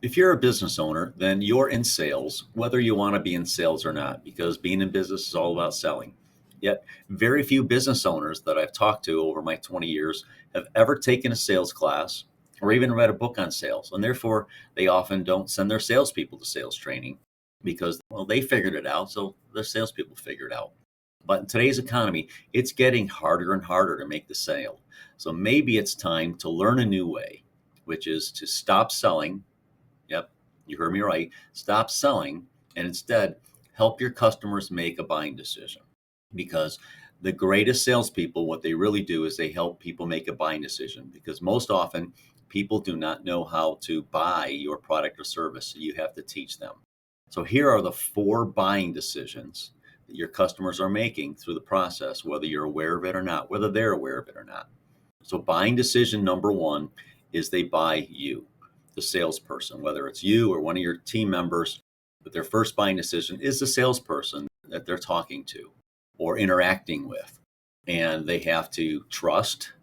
If you're a business owner, then you're in sales, whether you want to be in sales or not, because being in business is all about selling. Yet, very few business owners that I've talked to over my 20 years have ever taken a sales class or even read a book on sales. And therefore, they often don't send their salespeople to sales training because, well, they figured it out. So their salespeople figured it out. But in today's economy, it's getting harder and harder to make the sale. So maybe it's time to learn a new way, which is to stop selling. Yep, you heard me right. Stop selling and instead help your customers make a buying decision. Because the greatest salespeople, what they really do is they help people make a buying decision. Because most often, people do not know how to buy your product or service. So you have to teach them. So here are the 4 buying decisions that your customers are making through the process, whether you're aware of it or not, whether they're aware of it or not. So buying decision number 1 is they buy you, the salesperson, whether it's you or one of your team members. But their first buying decision is the salesperson that they're talking to or interacting with. And they have to trust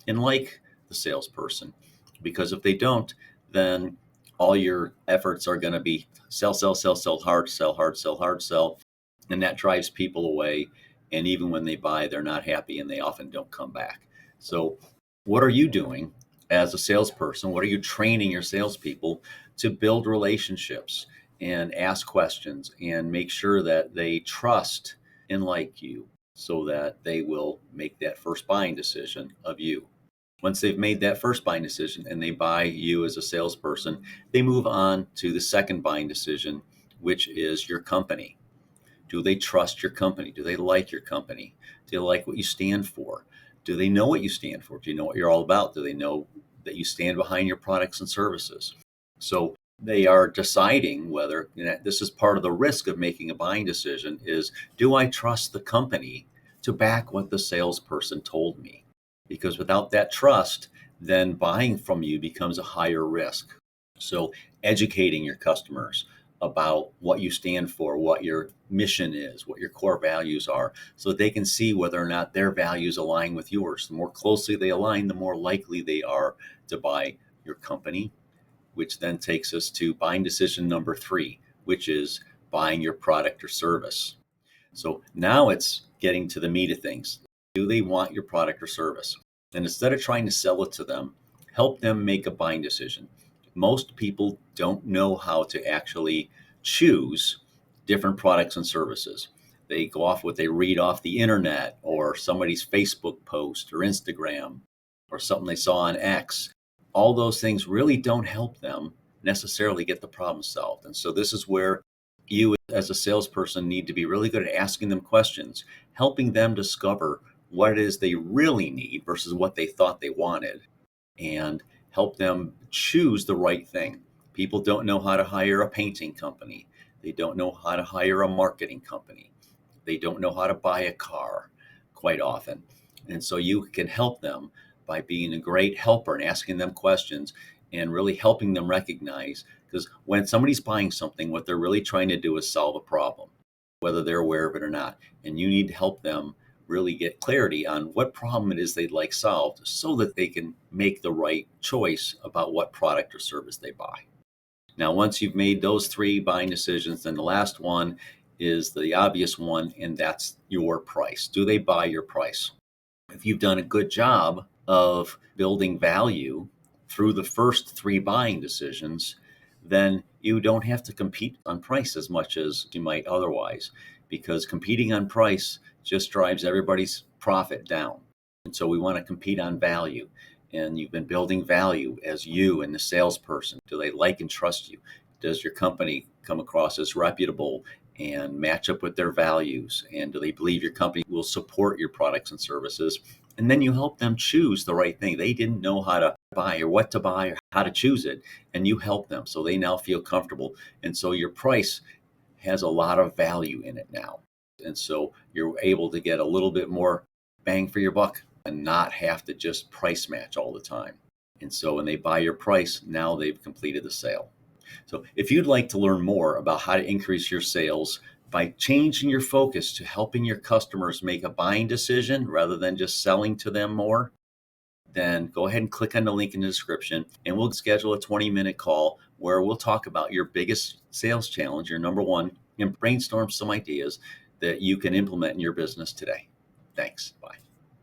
and like the salesperson, because if they don't, then all your efforts are going to be sell, sell, sell, sell hard, sell hard, sell hard, sell. And that drives people away. And even when they buy, they're not happy and they often don't come back. So what are you doing as a salesperson? What are you training your salespeople to build relationships and ask questions and make sure that they trust and like you so that they will make that first buying decision of you? Once they've made that first buying decision and they buy you as a salesperson, they move on to the second buying decision, which is your company. Do they trust your company? Do they like your company? Do they like what you stand for? Do they know what you stand for? Do you know what you're all about? Do they know that you stand behind your products and services? So they are deciding whether, this is part of the risk of making a buying decision is, do I trust the company to back what the salesperson told me? Because without that trust, then buying from you becomes a higher risk. So educating your customers about what you stand for, what your mission is, what your core values are, so that they can see whether or not their values align with yours. The more closely they align, the more likely they are to buy your company, which then takes us to buying decision number 3, which is buying your product or service. So now it's getting to the meat of things. Do they want your product or service? And instead of trying to sell it to them, help them make a buying decision. Most people don't know how to actually choose different products and services. They go off what they read off the internet or somebody's Facebook post or Instagram or something they saw on X. All those things really don't help them necessarily get the problem solved. And so this is where you as a salesperson need to be really good at asking them questions, helping them discover what it is they really need versus what they thought they wanted, and help them choose the right thing. People don't know how to hire a painting company. They don't know how to hire a marketing company. They don't know how to buy a car quite often. And so you can help them by being a great helper and asking them questions and really helping them recognize, because when somebody's buying something, what they're really trying to do is solve a problem, whether they're aware of it or not. And you need to help them really get clarity on what problem it is they'd like solved so that they can make the right choice about what product or service they buy. Now, once you've made those 3 buying decisions, then the last one is the obvious one, and that's your price. Do they buy your price? If you've done a good job of building value through the first 3 buying decisions, then you don't have to compete on price as much as you might otherwise, because competing on price just drives everybody's profit down. And so we want to compete on value. And you've been building value as you and the salesperson. Do they like and trust you? Does your company come across as reputable and match up with their values? And do they believe your company will support your products and services? And then you help them choose the right thing. They didn't know how to buy or what to buy or how to choose it. And you help them. So they now feel comfortable. And so your price has a lot of value in it now. And so you're able to get a little bit more bang for your buck and not have to just price match all the time. And so when they buy your price, now they've completed the sale. So if you'd like to learn more about how to increase your sales by changing your focus to helping your customers make a buying decision rather than just selling to them more, then go ahead and click on the link in the description and we'll schedule a 20-minute call where we'll talk about your biggest sales challenge, your number one, and brainstorm some ideas that you can implement in your business today. Thanks. Bye.